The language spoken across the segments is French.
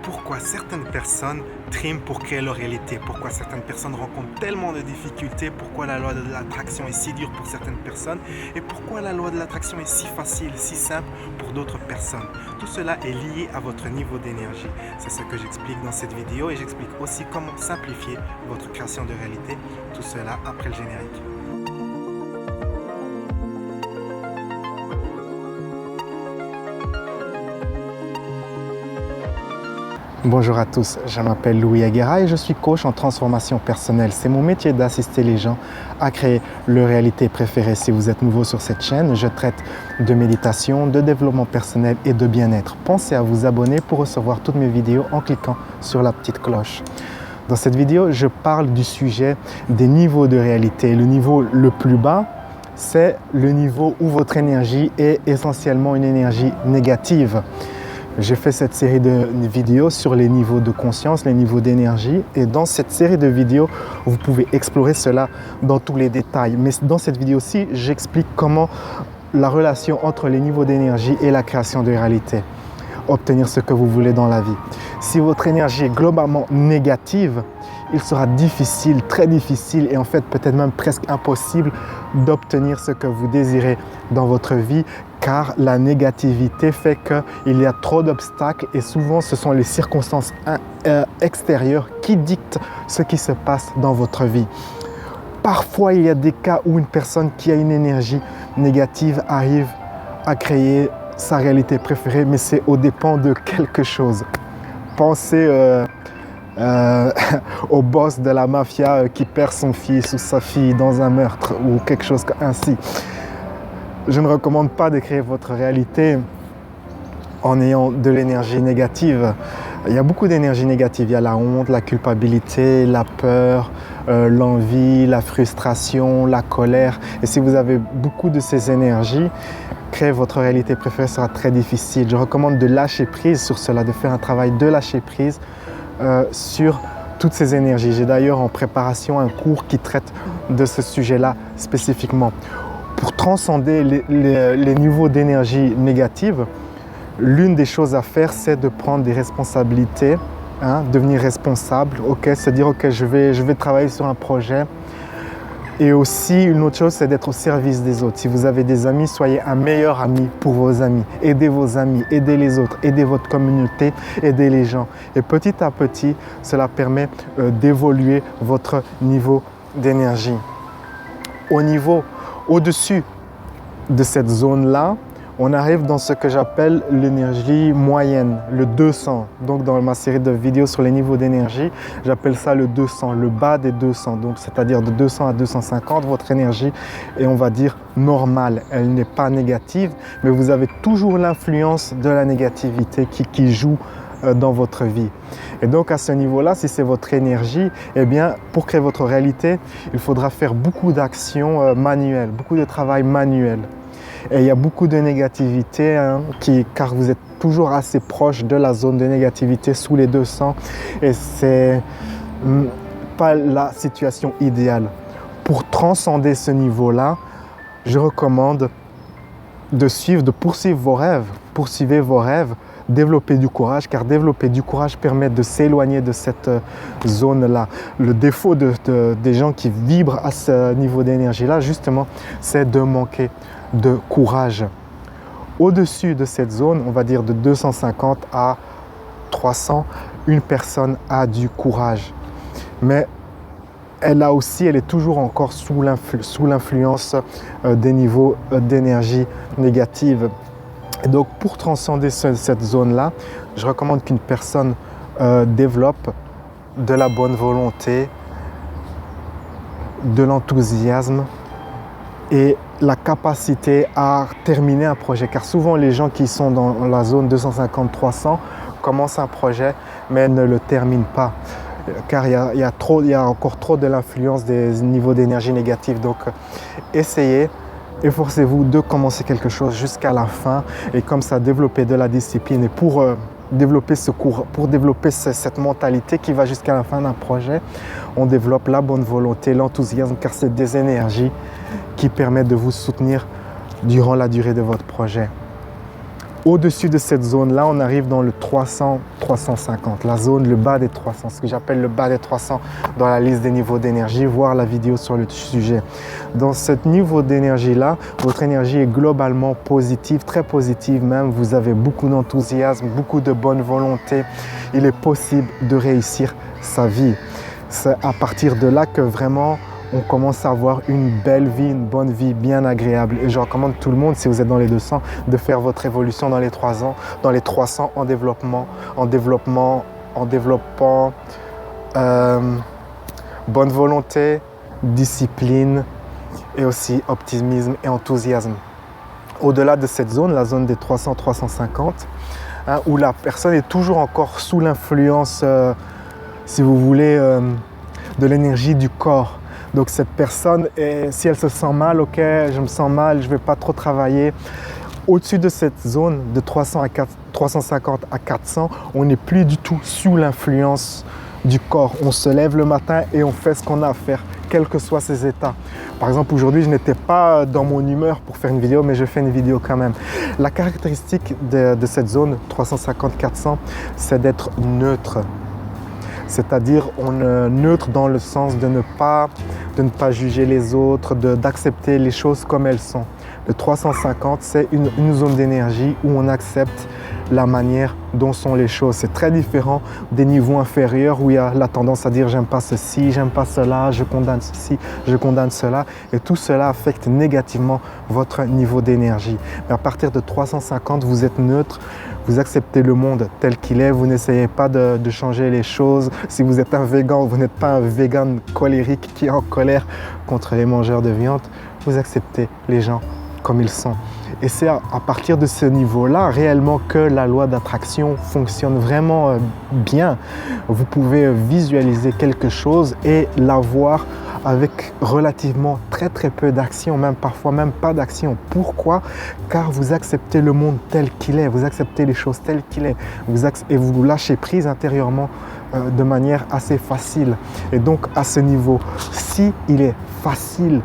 pourquoi certaines personnes triment pour créer leur réalité, pourquoi certaines personnes rencontrent tellement de difficultés, pourquoi la loi de l'attraction est si dure pour certaines personnes et pourquoi la loi de l'attraction est si facile, si simple pour d'autres personnes. Tout cela est lié à votre niveau d'énergie. C'est ce que j'explique dans cette vidéo et j'explique aussi comment simplifier votre création de réalité. Tout cela après le générique. Bonjour à tous, je m'appelle Louis Aguera et je suis coach en transformation personnelle. C'est mon métier d'assister les gens à créer leur réalité préférée. Si vous êtes nouveau sur cette chaîne, je traite de méditation, de développement personnel et de bien-être. Pensez à vous abonner pour recevoir toutes mes vidéos en cliquant sur la petite cloche. Dans cette vidéo, je parle du sujet des niveaux de réalité. Le niveau le plus bas, c'est le niveau où votre énergie est essentiellement une énergie négative. J'ai fait cette série de vidéos sur les niveaux de conscience, les niveaux d'énergie. Et dans cette série de vidéos, vous pouvez explorer cela dans tous les détails. Mais dans cette vidéo-ci, j'explique comment la relation entre les niveaux d'énergie et la création de réalité. Obtenir ce que vous voulez dans la vie. Si votre énergie est globalement négative, il sera difficile, très difficile et en fait peut-être même presque impossible d'obtenir ce que vous désirez dans votre vie, car la négativité fait qu'il y a trop d'obstacles et souvent ce sont les circonstances extérieures qui dictent ce qui se passe dans votre vie. Parfois, il y a des cas où une personne qui a une énergie négative arrive à créer sa réalité préférée, mais c'est au dépend de quelque chose. Pensez au boss de la mafia qui perd son fils ou sa fille dans un meurtre ou quelque chose ainsi. Je ne recommande pas de créer votre réalité en ayant de l'énergie négative. Il y a beaucoup d'énergie négative. Il y a la honte, la culpabilité, la peur, l'envie, la frustration, la colère. Et si vous avez beaucoup de ces énergies, créer votre réalité préférée sera très difficile. Je recommande de lâcher prise sur cela, de faire un travail de lâcher prise sur toutes ces énergies. J'ai d'ailleurs en préparation un cours qui traite de ce sujet-là spécifiquement. Pour transcender les niveaux d'énergie négative, l'une des choses à faire, c'est de prendre des responsabilités, devenir responsable, se dire ok, je vais travailler sur un projet. Et aussi, une autre chose, c'est d'être au service des autres. Si vous avez des amis, soyez un meilleur ami pour vos amis. Aidez vos amis, aidez les autres, aidez votre communauté, aidez les gens. Et petit à petit, cela permet d'évoluer votre niveau d'énergie. Au-dessus de cette zone-là, on arrive dans ce que j'appelle l'énergie moyenne, le 200. Donc dans ma série de vidéos sur les niveaux d'énergie, j'appelle ça le 200, le bas des 200. Donc c'est-à-dire de 200 à 250, votre énergie est, on va dire, normale. Elle n'est pas négative, mais vous avez toujours l'influence de la négativité qui joue dans votre vie. Et donc à ce niveau-là, si c'est votre énergie, eh bien pour créer votre réalité, il faudra faire beaucoup d'actions manuelles, beaucoup de travail manuel. Et il y a beaucoup de négativité car vous êtes toujours assez proche de la zone de négativité sous les 200 et c'est pas la situation idéale. Pour transcender ce niveau-là, je recommande de poursuivre vos rêves. Poursuivez vos rêves, développer du courage, car développer du courage permet de s'éloigner de cette zone-là. Le défaut des gens qui vibrent à ce niveau d'énergie-là, justement, c'est de manquer de courage. Au-dessus de cette zone, on va dire de 250 à 300, une personne a du courage. Mais elle est toujours encore sous l'influence des niveaux d'énergie négative. Et donc, pour transcender cette zone-là, je recommande qu'une personne développe de la bonne volonté, de l'enthousiasme et la capacité à terminer un projet. Car souvent, les gens qui sont dans la zone 250-300 commencent un projet, mais ne le terminent pas. Car il y a encore trop de l'influence des niveaux d'énergie négative. Donc, essayez. Efforcez-vous de commencer quelque chose jusqu'à la fin et comme ça développer de la discipline. Et pour développer cette mentalité qui va jusqu'à la fin d'un projet, on développe la bonne volonté, l'enthousiasme, car c'est des énergies qui permettent de vous soutenir durant la durée de votre projet. Au-dessus de cette zone-là, on arrive dans le 300-350, la zone, le bas des 300, ce que j'appelle le bas des 300 dans la liste des niveaux d'énergie, voir la vidéo sur le sujet. Dans ce niveau d'énergie-là, votre énergie est globalement positive, très positive même. Vous avez beaucoup d'enthousiasme, beaucoup de bonne volonté. Il est possible de réussir sa vie. C'est à partir de là que vraiment on commence à avoir une belle vie, une bonne vie bien agréable. Et je recommande tout le monde, si vous êtes dans les 200, de faire votre évolution dans les 3 ans, dans les 300 en développant bonne volonté, discipline et aussi optimisme et enthousiasme. Au-delà de cette zone, la zone des 300-350, où la personne est toujours encore sous l'influence, si vous voulez, de l'énergie du corps. Donc cette personne, si elle se sent mal, ok, je me sens mal, je ne vais pas trop travailler. Au-dessus de cette zone de 350 à 400, on n'est plus du tout sous l'influence du corps. On se lève le matin et on fait ce qu'on a à faire, quels que soient ses états. Par exemple, aujourd'hui, je n'étais pas dans mon humeur pour faire une vidéo, mais je fais une vidéo quand même. La caractéristique de cette zone 350-400, c'est d'être neutre. C'est-à-dire neutre dans le sens de ne pas juger les autres, d'accepter les choses comme elles sont. Le 350, c'est une zone d'énergie où on accepte la manière dont sont les choses. C'est très différent des niveaux inférieurs où il y a la tendance à dire j'aime pas ceci, j'aime pas cela, je condamne ceci, je condamne cela. Et tout cela affecte négativement votre niveau d'énergie. Mais à partir de 350, vous êtes neutre. Vous acceptez le monde tel qu'il est, vous n'essayez pas de changer les choses. Si vous êtes un végan, vous n'êtes pas un végan colérique qui est en colère contre les mangeurs de viande. Vous acceptez les gens comme ils sont. Et c'est à partir de ce niveau-là réellement que la loi d'attraction fonctionne vraiment bien. Vous pouvez visualiser quelque chose et l'avoir avec relativement très peu d'action, même parfois même pas d'action. Pourquoi? Car vous acceptez le monde tel qu'il est, vous acceptez les choses telles qu'il est, et vous lâchez prise intérieurement de manière assez facile. Et donc à ce niveau, si il est facile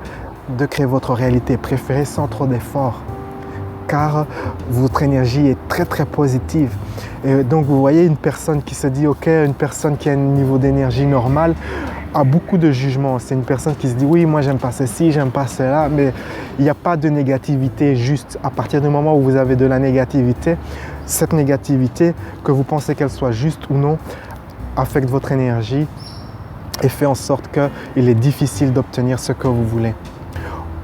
de créer votre réalité préférée sans trop d'efforts, car votre énergie est très positive. Et donc vous voyez une personne qui se dit ok, une personne qui a un niveau d'énergie normal a beaucoup de jugement. C'est une personne qui se dit oui, moi j'aime pas ceci, j'aime pas cela, mais il n'y a pas de négativité juste. À partir du moment où vous avez de la négativité, cette négativité, que vous pensez qu'elle soit juste ou non, affecte votre énergie et fait en sorte qu'il est difficile d'obtenir ce que vous voulez.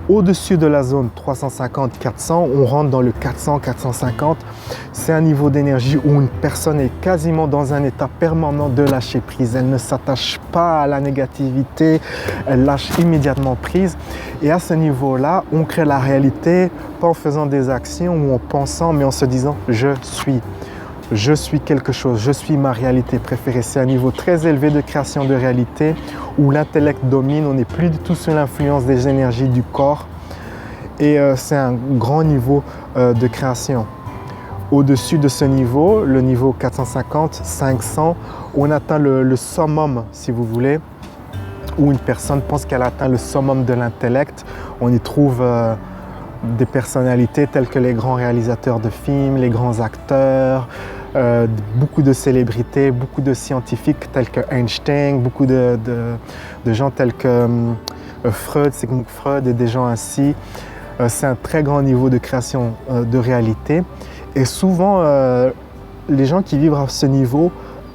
Au-dessus de la zone 350-400, on rentre dans le 400-450. C'est un niveau d'énergie où une personne est quasiment dans un état permanent de lâcher prise. Elle ne s'attache pas à la négativité, elle lâche immédiatement prise. Et à ce niveau-là, on crée la réalité, pas en faisant des actions ou en pensant, mais en se disant « je suis quelque chose, je suis ma réalité préférée ». C'est un niveau très élevé de création de réalité où l'intellect domine, on n'est plus du tout sous l'influence des énergies du corps et c'est un grand niveau de création. Au-dessus de ce niveau, le niveau 450-500, on atteint le summum, si vous voulez, où une personne pense qu'elle atteint le summum de l'intellect. On y trouve des personnalités telles que les grands réalisateurs de films, les grands acteurs, beaucoup de célébrités, beaucoup de scientifiques tels que Einstein, beaucoup de gens tels que Freud, Sigmund Freud et des gens ainsi. C'est un très grand niveau de création de réalité. Et souvent, les gens qui vivent à ce niveau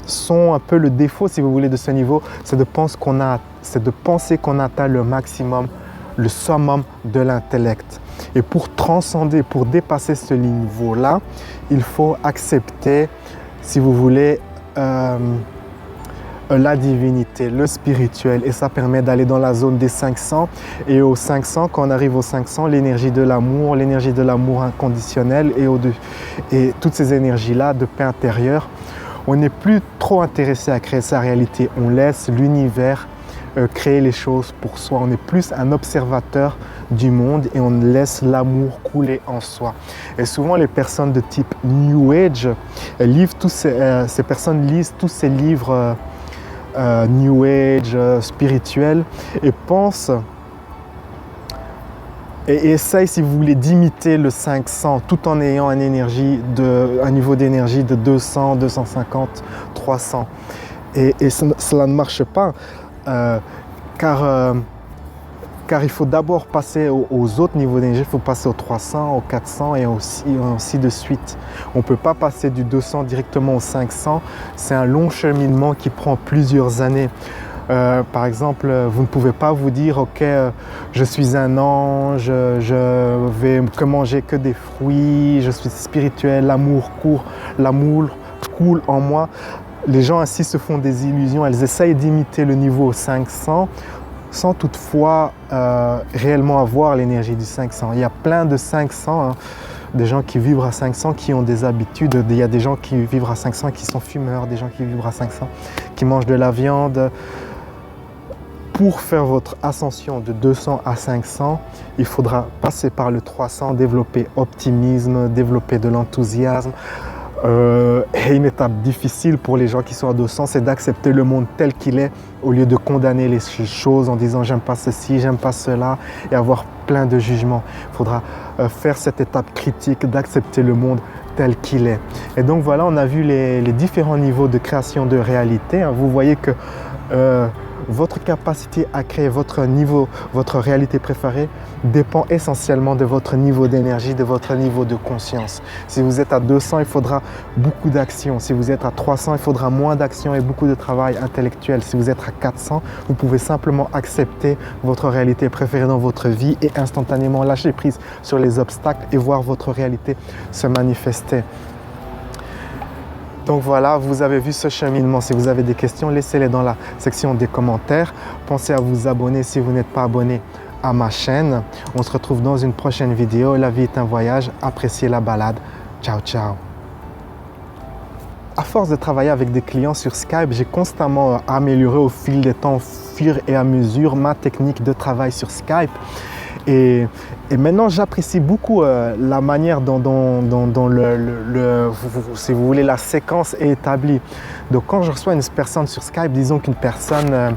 sont un peu le défaut, si vous voulez, de ce niveau, c'est de penser qu'on atteint le maximum, le summum de l'intellect. Et pour transcender, pour dépasser ce niveau-là, il faut accepter, si vous voulez, la divinité, le spirituel. Et ça permet d'aller dans la zone des 500. Et aux 500, quand on arrive aux 500, l'énergie de l'amour inconditionnel et toutes ces énergies-là de paix intérieure, on n'est plus trop intéressé à créer sa réalité. On laisse l'univers créer les choses pour soi. On est plus un observateur du monde et on laisse l'amour couler en soi. Et souvent, les personnes de type New Age, ces personnes lisent tous ces livres New Age, spirituels, et pensent Et essaye, si vous voulez, d'imiter le 500 tout en ayant un niveau d'énergie de 200, 250, 300. Et cela ne marche pas car il faut d'abord passer aux autres niveaux d'énergie. Il faut passer aux 300, aux 400 et ainsi de suite. On ne peut pas passer du 200 directement au 500. C'est un long cheminement qui prend plusieurs années. Par exemple, vous ne pouvez pas vous dire « Ok, je suis un ange, je vais que manger que des fruits, je suis spirituel, l'amour coule en moi ». Les gens ainsi se font des illusions, elles essayent d'imiter le niveau 500 sans toutefois réellement avoir l'énergie du 500. Il y a plein de 500, des gens qui vibrent à 500, qui ont des habitudes. Il y a des gens qui vibrent à 500 qui sont fumeurs, des gens qui vibrent à 500 qui mangent de la viande. Pour faire votre ascension de 200 à 500, il faudra passer par le 300, développer optimisme, développer de l'enthousiasme. Et une étape difficile pour les gens qui sont à 200, c'est d'accepter le monde tel qu'il est au lieu de condamner les choses en disant « j'aime pas ceci, j'aime pas cela » et avoir plein de jugements. Il faudra faire cette étape critique d'accepter le monde tel qu'il est. Et donc voilà, on a vu les différents niveaux de création de réalité. Vous voyez que votre capacité à créer votre réalité préférée dépend essentiellement de votre niveau d'énergie, de votre niveau de conscience. Si vous êtes à 200, il faudra beaucoup d'action. Si vous êtes à 300, il faudra moins d'action et beaucoup de travail intellectuel. Si vous êtes à 400, vous pouvez simplement accepter votre réalité préférée dans votre vie et instantanément lâcher prise sur les obstacles et voir votre réalité se manifester. Donc voilà, vous avez vu ce cheminement. Si vous avez des questions, laissez-les dans la section des commentaires. Pensez à vous abonner si vous n'êtes pas abonné à ma chaîne. On se retrouve dans une prochaine vidéo. La vie est un voyage. Appréciez la balade. Ciao, ciao. À force de travailler avec des clients sur Skype, j'ai constamment amélioré au fil des temps, au fur et à mesure, ma technique de travail sur Skype. Et maintenant, j'apprécie beaucoup la manière dont si vous voulez, la séquence est établie. Donc, quand je reçois une personne sur Skype, disons qu'une personne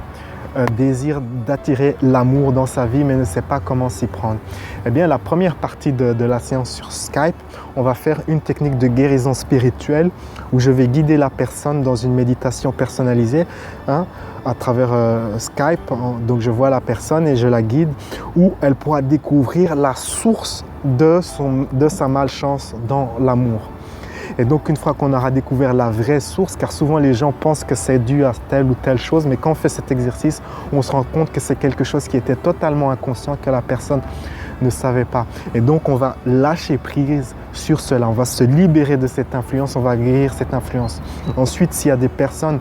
désire d'attirer l'amour dans sa vie, mais ne sait pas comment s'y prendre. Eh bien, la première partie de la séance sur Skype, on va faire une technique de guérison spirituelle où je vais guider la personne dans une méditation personnalisée à travers Skype. Donc, je vois la personne et je la guide où elle pourra découvrir la source de sa malchance dans l'amour. Et donc, une fois qu'on aura découvert la vraie source, car souvent les gens pensent que c'est dû à telle ou telle chose, mais quand on fait cet exercice, on se rend compte que c'est quelque chose qui était totalement inconscient, que la personne ne savait pas. Et donc, on va lâcher prise sur cela. On va se libérer de cette influence, on va guérir cette influence. Ensuite, s'il y a des personnes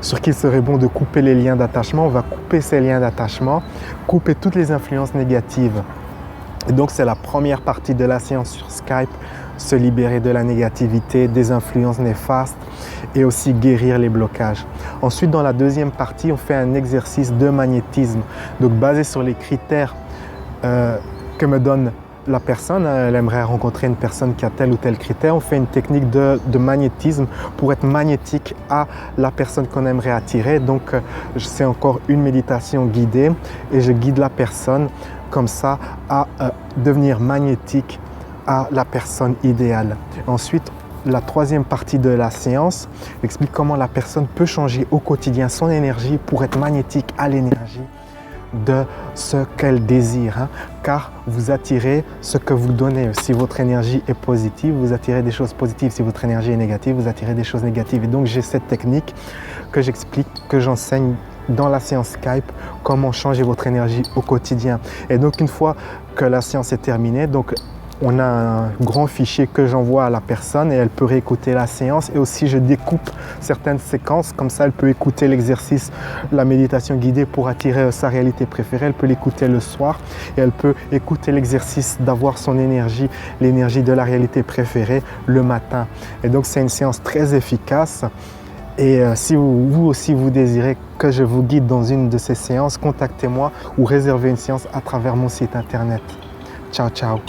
sur qui il serait bon de couper les liens d'attachement, on va couper ces liens d'attachement, couper toutes les influences négatives. Et donc, c'est la première partie de la séance sur Skype. Se libérer de la négativité, des influences néfastes et aussi guérir les blocages. Ensuite, dans la deuxième partie, on fait un exercice de magnétisme. Donc, basé sur les critères que me donne la personne, elle aimerait rencontrer une personne qui a tel ou tel critère. On fait une technique de magnétisme pour être magnétique à la personne qu'on aimerait attirer. Donc, c'est encore une méditation guidée et je guide la personne comme ça à devenir magnétique à la personne idéale. Ensuite, la troisième partie de la séance explique comment la personne peut changer au quotidien son énergie pour être magnétique à l'énergie de ce qu'elle désire, car vous attirez ce que vous donnez. Si votre énergie est positive, vous attirez des choses positives. Si votre énergie est négative, vous attirez des choses négatives. Et donc, j'ai cette technique que j'explique, que j'enseigne dans la séance Skype, comment changer votre énergie au quotidien. Et donc, une fois que la séance est terminée, donc on a un grand fichier que j'envoie à la personne et elle peut réécouter la séance. Et aussi, je découpe certaines séquences. Comme ça, elle peut écouter l'exercice, la méditation guidée pour attirer sa réalité préférée. Elle peut l'écouter le soir et elle peut écouter l'exercice d'avoir son énergie, l'énergie de la réalité préférée le matin. Et donc, c'est une séance très efficace. Et si vous aussi vous désirez que je vous guide dans une de ces séances, contactez-moi ou réservez une séance à travers mon site internet. Ciao, ciao.